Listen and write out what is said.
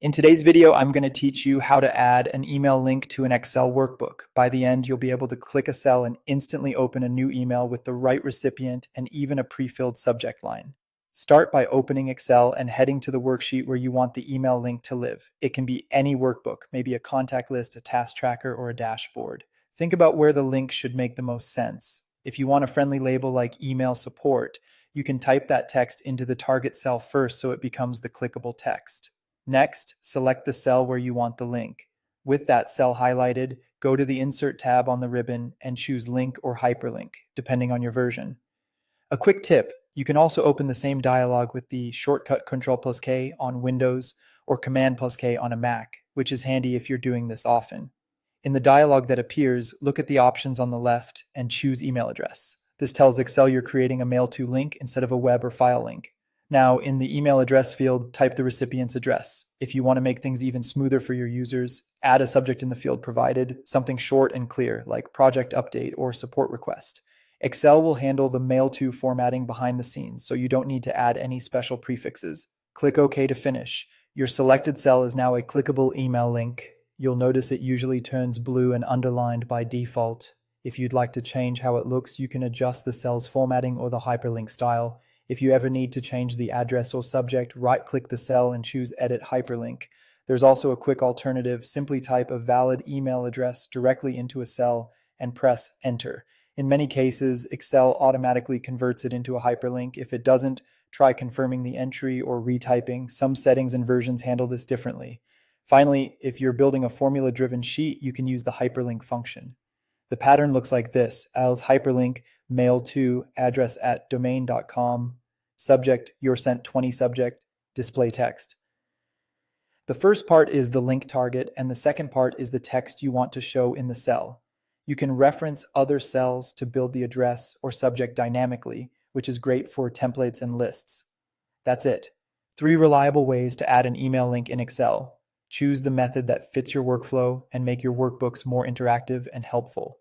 In today's video, I'm going to teach you how to add an email link to an Excel workbook. By the end, you'll be able to click a cell and instantly open a new email with the right recipient and even a pre-filled subject line. Start by opening Excel and heading to the worksheet where you want the email link to live. It can be any workbook, maybe a contact list, a task tracker, or a dashboard. Think about where the link should make the most sense. If you want a friendly label like email support, you can type that text into the target cell first so it becomes the clickable text. Next, select the cell where you want the link. With that cell highlighted, go to the Insert tab on the ribbon and choose Link or Hyperlink, depending on your version. A quick tip, you can also open the same dialog with the shortcut Ctrl+K on Windows or Command+K on a Mac, which is handy if you're doing this often. In the dialog that appears, look at the options on the left and choose email address. This tells Excel you're creating a mail to link instead of a web or file link. Now, in the email address field, type the recipient's address. If you want to make things even smoother for your users, add a subject in the field provided, something short and clear, like project update or support request. Excel will handle the mail to formatting behind the scenes, so you don't need to add any special prefixes. Click OK to finish. Your selected cell is now a clickable email link. You'll notice it usually turns blue and underlined by default. If you'd like to change how it looks, you can adjust the cell's formatting or the hyperlink style. If you ever need to change the address or subject, right-click the cell and choose Edit Hyperlink. There's also a quick alternative. Simply type a valid email address directly into a cell and press Enter. In many cases, Excel automatically converts it into a hyperlink. If it doesn't, try confirming the entry or retyping. Some settings and versions handle this differently. Finally, if you're building a formula-driven sheet, you can use the hyperlink function. The pattern looks like this: als hyperlink, mail to, address at domain.com, subject, you're sent 20 subject, display text. The first part is the link target, and the second part is the text you want to show in the cell. You can reference other cells to build the address or subject dynamically, which is great for templates and lists. That's it. 3 reliable ways to add an email link in Excel. Choose the method that fits your workflow and make your workbooks more interactive and helpful.